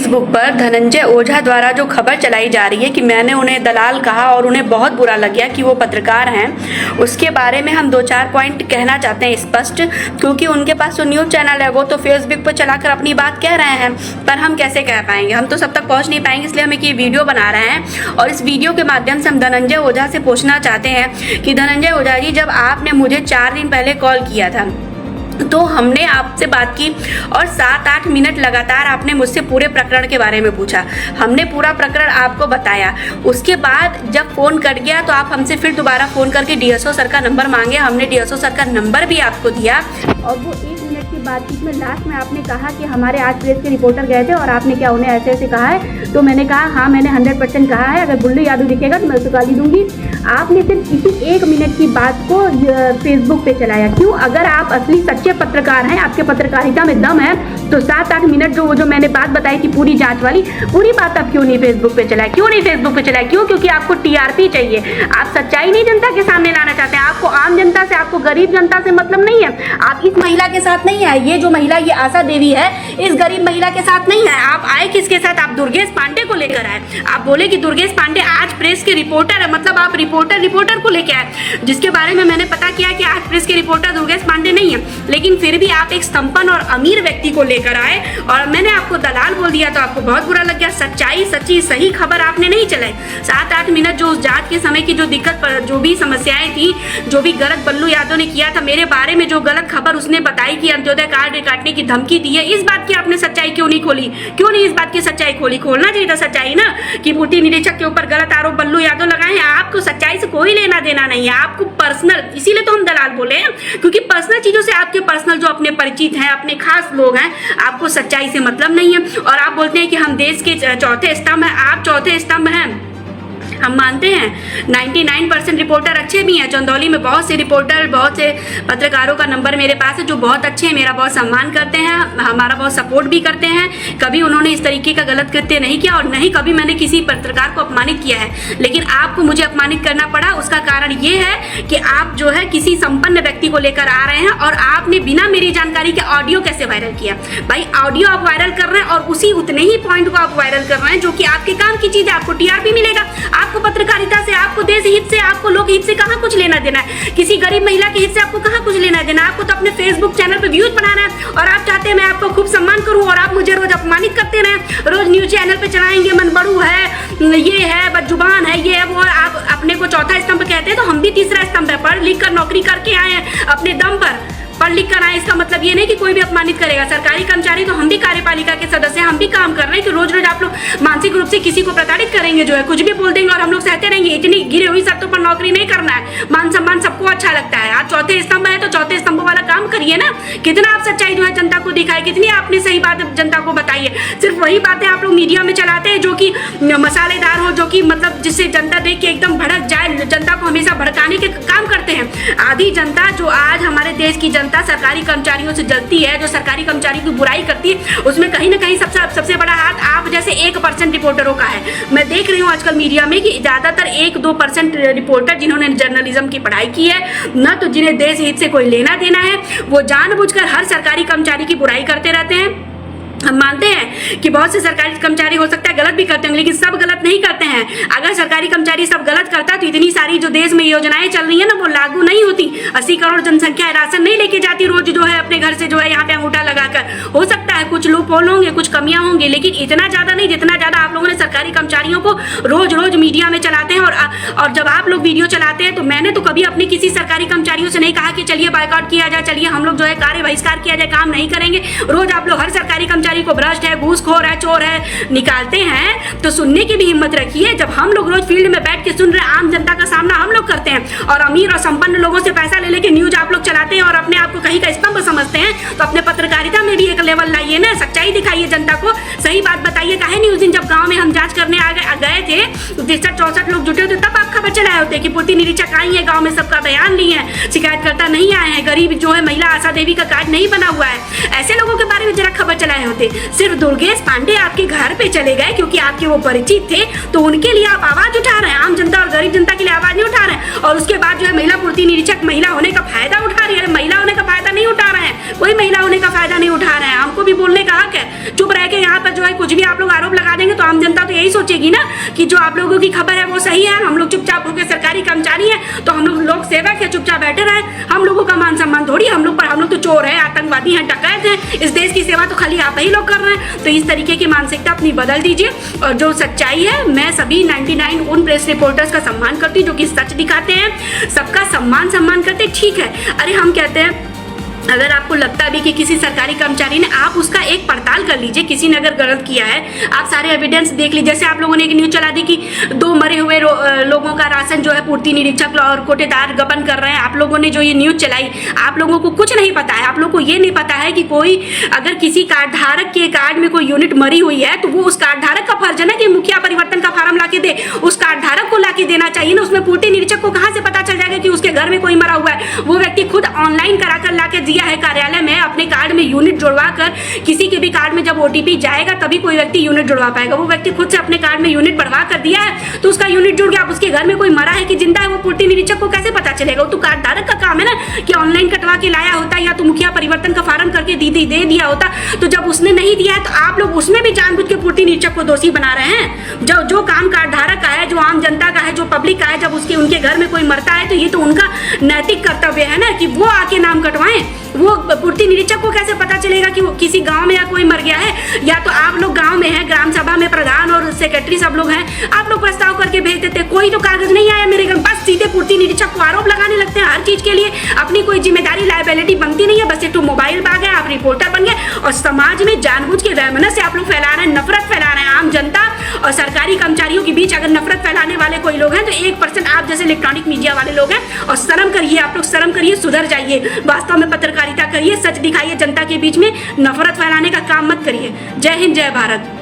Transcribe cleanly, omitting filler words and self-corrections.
Facebook पर धनंजय ओझा द्वारा जो खबर चलाई जा रही है कि मैंने उन्हें दलाल कहा और उन्हें बहुत बुरा लग गया कि वो पत्रकार हैं, उसके बारे में हम 2-4 पॉइंट कहना चाहते हैं स्पष्ट। क्योंकि उनके पास जो न्यूज़ चैनल है वो तो फेसबुक पर चलाकर अपनी बात कह रहे हैं, पर हम कैसे कह पाएंगे, हम तो सब तक पहुंच नहीं पाएंगे। इसलिए हम एक ये वीडियो बना रहे हैं और इस वीडियो के माध्यम से हम धनंजय ओझा से पूछना चाहते हैं कि धनंजय ओझा जी, जब आपने मुझे 4 दिन पहले कॉल किया था तो हमने आपसे बात की और 7-8 मिनट लगातार आपने मुझसे पूरे प्रकरण के बारे में पूछा। हमने पूरा प्रकरण आपको बताया। उसके बाद जब फ़ोन कट गया तो आप हमसे फिर दोबारा फ़ोन करके डीएसओ सर का नंबर मांगे। हमने डीएसओ सर का नंबर भी आपको दिया और वो 1 मिनट की बातचीत में लास्ट में आपने कहा कि हमारे आज प्रेस के रिपोर्टर गए थे और आपने क्या उन्हें ऐसे ऐसे कहा है। तो मैंने कहा हाँ, मैंने 100% कहा है, अगर बुल्लू यादव दिखेगा तो मैं उसको गाली दूंगी। आपने सिर्फ इसी 1 मिनट की बात को फेसबुक पे चलाया। क्यों? अगर आप असली सच्चे पत्रकार हैं, आपके पत्रकारिता में दम है, तो 7-8 मिनट जो मैंने बात बताई थी पूरी जांच वाली, पूरी बात आप क्यों नहीं फेसबुक पे चलाए? क्यों नहीं फेसबुक पे चलाए? क्यों? क्योंकि आपको टीआरपी चाहिए। आप सच्चाई नहीं जनता के सामने लाना चाहते हैं। आपको आम जनता से, आपको गरीब जनता से मतलब नहीं है। आप इस महिला के साथ नहीं है, ये जो महिला, ये आशा देवी है, इस गरीब महिला के साथ नहीं है। आप आए किसके साथ? आप दुर्गेश पांडे को लेकर आए। आप बोले कि दुर्गेश पांडे आज प्रेस के रिपोर्टर है, मतलब आप रिपोर्टर को लेकर आए, जिसके बारे में मैंने पता किया कि आज प्रेस के रिपोर्टर दुर्गेश पांडे नहीं है। लेकिन फिर भी आप एक संपन्न और अमीर व्यक्ति को लेकर आए और मैंने आपको दलाल बोल दिया तो आपको बहुत बुरा लग गया। सच्चाई, सच्ची, सही खबर आपने नहीं चलाई। 7-8 मिनट जो उस जांच के समय की जो दिक्कत, जो भी समस्याएं थी, जो भी गलत बल्लू यादव ने किया था मेरे बारे में, जो गलत खबर उसने बताई कि अंत्योदय कार्ड काटने की धमकी दी है, इस बात की आपने सच्चाई क्यों नहीं खोली? क्यों नहीं इस बात की सच्चाई खोली? खोलना चाहिए था सच्चाई ना, कि पूर्ति निरीक्षक के ऊपर गलत आरोप बल्लू यादव लगाए हैं। आपको सच्चाई से कोई लेना देना नहीं है, आपको पर्सनल, इसीलिए तो हम दलाल बोले हैं, क्योंकि पर्सनल चीजों से, आपके पर्सनल जो अपने परिचित हैं, अपने खास लोग हैं, आपको सच्चाई से मतलब नहीं है। और आप बोलते हैं कि हम देश के चौथे स्तंभ हैं। आप चौथे स्तंभ हैं, हम मानते हैं। 99% रिपोर्टर अच्छे भी हैं। चंदौली में बहुत से रिपोर्टर, बहुत से पत्रकारों का नंबर मेरे पास है जो बहुत अच्छे हैं, मेरा बहुत सम्मान करते हैं, हमारा बहुत सपोर्ट भी करते हैं। कभी उन्होंने इस तरीके का गलत कृत्य नहीं किया और नहीं कभी मैंने किसी पत्रकार को अपमानित किया है। लेकिन आपको मुझे अपमानित करना पड़ा, उसका कारण ये है कि आप जो है किसी संपन्न व्यक्ति को लेकर आ रहे हैं और आपने बिना मेरी जानकारी के ऑडियो कैसे वायरल किया? भाई, ऑडियो आप वायरल कर रहे हैं और उसी उतने ही पॉइंट को आप वायरल कर रहे हैं जो कि आपके काम की चीज है। आपको टीआरपी मिलेगा, आपको पत्रकारिता से, आपको देश हित से, आपको लोक हित से कहां कुछ लेना देना है? किसी गरीब महिला के हित से आपको कहां कुछ लेना देना है? आपको तो अपने फेसबुक चैनल पे व्यूज बढ़ाना है और आप चाहते हैं मैं आपको खूब सम्मान करूं और आप मुझे रोज अपमानित करते रहें। रोज न्यूज चैनल पे चलाएंगे, मन बड़ू है, ये है, बदजुबान है, ये है, वो है। आप अपने को चौथा स्तंभ कहते हैं तो हम भी तीसरा स्तंभ है। पढ़ लिख कर नौकरी करके आए हैं अपने दम पर, पढ़ लिख कर आए। इसका मतलब ये नहीं कि कोई भी अपमानित करेगा। सरकारी कर्मचारी तो हम भी कार्यपालिका के सदस्य हैं, हम भी काम कर रहे हैं कि रोज रोज आप लोग मानसिक रूप से किसी को प्रताड़ित करेंगे, जो है कुछ भी बोल देंगे और हम लोग सहते रहेंगे। इतनी गिरी हुई शर्तों पर नौकरी नहीं करना है। मान सम्मान सबको अच्छा लगता है। आज चौथे स्तंभ है तो चौथे स्तंभ वाला काम करिए ना। कितना आप सच्चाई जो है जनता को दिखाए, कितनी आपने सही बात जनता को बताई है। सिर्फ वही बातें आप लोग मीडिया में चलाते हैं जो कि मसालेदार हो, जो कि मतलब जिससे जनता देख के एकदम भड़क जाए, जनता को हमेशा भड़काने के काम करते हैं। आधी जनता जो आज हमारे देश की जनता सरकारी कर्मचारियों से जलती है, जो सरकारी कर्मचारी की बुराई करती है, उसमें कहीं ना कहीं सबसे बड़ा हाथ आप जैसे 1% रिपोर्टरों का है। मैं देख रही हूँ आजकल मीडिया में कि ज्यादातर 1-2% रिपोर्टर जिन्होंने जर्नलिज्म की पढ़ाई की है न, तो जिन्हें देश हित से कोई लेना देना है, वो जानबूझकर हर सरकारी कर्मचारी की बुराई करते रहते हैं। हम मानते हैं कि बहुत से सरकारी कर्मचारी हो सकता है गलत भी करते हैं, लेकिन सब गलत नहीं करते हैं। अगर सरकारी कर्मचारी सब गलत करता तो इतनी सारी जो देश में योजनाएं चल रही है ना, वो लागू नहीं होती। 80 करोड़ जनसंख्या राशन नहीं लेके जाती रोज, जो है अपने घर से जो है यहाँ पे अंगूठा लगाकर। हो सकता है कुछ लूप होल होंगे, कुछ कमियां होंगी, लेकिन इतना ज्यादा नहीं जितना ज्यादा आप लोगों ने सरकारी कर्मचारियों को रोज रोज मीडिया में चलाते हैं। और जब आप लोग वीडियो चलाते हैं तो मैंने तो कभी अपने किसी सरकारी कर्मचारियों से नहीं कहा कि चलिए बायकॉट किया जाए, चलिए हम लोग जो है कार्य बहिष्कार किया जाए, काम नहीं करेंगे। रोज आप लोग हर सरकारी कर्मचारी को भ्रष्ट है, घूसखोर है, चोर है निकालते हैं, तो सुनने की भी हिम्मत रखिए। जब हम लोग रोज फील्ड में बैठ के सुन रहे हैं, आम जनता का सामना हम लोग करते हैं और अमीर और संपन्न लोगों से पैसा ले लेके न्यूज आप लोग चलाते हैं और अपने आप को कहीं का स्तंभ समझते हैं, तो अपने पत्रकारिता में भी एक लेवल लाइए ना, सच्चाई दिखाइए जनता को, सही बात बताइए। काहे नहीं उस दिन जब गांव में हम जांच करने गए थे, 63-64 लोग जुटे थे, तब आप खबर चलाए होते कि पूर्ति निरीक्षक आई है, गाँव में सबका बयान लिए हैं, शिकायतकर्ता नहीं आए हैं, गरीब जो है महिला आशा देवी का कार्ड नहीं बना हुआ है, ऐसे लोगों के बारे में जरा खबर चलाए होते। सिर्फ दुर्गेश पांडे आपके घर पे चले गए क्योंकि आपके वो परिचित थे, तो उनके लिए आप आवाज उठा रहे हैं। आम जनता और गरीब जनता के लिए आवाज नहीं उठा रहे हैं। और उसके बाद जो है महिला पूर्ति निरीक्षक महिला होने का फायदा उठा रही है। महिला होने का फायदा नहीं उठा रहे हैं, कोई महिला होने का फायदा नहीं उठा रहे हैं। हमको भी बोलने का हक है। चुप रह के यहाँ पर जो है कुछ भी आप लोग आरोप लगा देंगे तो आम जनता तो यही सोचेगी ना कि जो आप लोगों की खबर है वो सही है, हम लोग चुपचाप होकर सरकारी कर्मचारी हैं तो हम लोग लोक सेवक है, चुपचाप बैठे रहे। हम लोगों का मान सम्मान थोड़ी, हम लोग तो चोर है, आतंकवादी हैं, डकैत हैं, इस देश की सेवा तो खाली आप ही लोग कर रहे हैं। तो इस तरीके की मानसिकता अपनी बदल दीजिए। और जो सच्चाई है, मैं सभी 99 उन प्रेस रिपोर्टर्स का सम्मान करती हूँ जो कि सच दिखाते हैं, सबका सम्मान करते, ठीक है। अरे हम कहते हैं अगर आपको लगता भी कि किसी सरकारी कर्मचारी ने, आप उसका एक पड़ताल कर लीजिए, किसी ने अगर गलत किया है, आप सारे एविडेंस देख लीजिए। जैसे आप लोगों ने एक न्यूज चला दी कि 2 मरे हुए लोगों का राशन जो है पूर्ति निरीक्षक और कोटेदार गबन कर रहे हैं। आप लोगों ने जो ये न्यूज चलाई, आप लोगों को कुछ नहीं पता है। आप लोगों को ये नहीं पता है कि कोई अगर किसी कार्ड धारक के कार्ड में कोई यूनिट मरी हुई है तो वो उस कार्ड धारक का फर्ज है ना कि मुखिया परिवर्तन का फार्म ला के दे, उस कार्ड धारक को ला के देना चाहिए ना। उसमें पूर्ति निरीक्षक को कहाँ से पता चल जाएगा कि उसके घर में कोई मरा हुआ है? वो व्यक्ति खुद ऑनलाइन करा कर ला के दिया है कार्यालय में, अपने कार्ड में यूनिट जुड़वा कर। किसी के भी कार्ड में जब ओटीपी जाएगा तभी कोई व्यक्ति यूनिट जुड़वा पाएगा। वो व्यक्ति खुद से अपने कार्ड में यूनिट बढ़वा कर दिया है तो उसका यूनिट जुड़ गया। अब उसके घर में कोई मरा है कि जिंदा है वो पूर्ति निरीक्षक को कैसे पता चलेगा? वो तो कार्ड धारक का काम है ना कि ऑनलाइन कटवा के लाया होता या तो मुखिया परिवर्तन का फार्म करके दे दिया होता। तो जब उसने नहीं दिया है तो आप लोग उसमें भी जानबूझ के पूर्ति निरीक्षक को दोषी बना रहे हैं। जो काम कार्ड धारक का है, जो आम जनता का है, जो पब्लिक का है, जब उनके घर में कोई मरता है तो ये तो उनका नैतिक कर्तव्य है ना कि वो आके नाम कटवाएं। वो पूर्ति निरीक्षक को कैसे पता चलेगा कि वो किसी गांव में या कोई मर गया है? या तो आप लोग गांव में हैं, ग्राम सभा में प्रधान और सेक्रेटरी सब लोग हैं, आप लोग प्रस्ताव करके भेज देते, कोई तो कागज नहीं आया मेरे घर, बस सीधे पूर्ति निरीक्षक को आरोप लगाने लगते हैं हर चीज के लिए। अपनी कोई जिम्मेदारी लायबिलिटी बनती नहीं है, बस एक तो मोबाइल बाग है, आप रिपोर्टर बन गए और समाज में जानबूझ के वैमनस्य आप लोग फैला रहे हैं, नफरत फैला रहे हैं। आम जनता और सरकारी कर्मचारियों के बीच अगर नफरत फैलाने वाले कोई लोग हैं तो 1% आप जैसे इलेक्ट्रॉनिक मीडिया वाले लोग हैं। और शर्म करिए, आप लोग शर्म करिए, सुधर जाइए, वास्तव में पत्रकारिता करिए, सच दिखाइए जनता के बीच में, नफरत फैलाने का काम मत करिए। जय हिंद, जय भारत।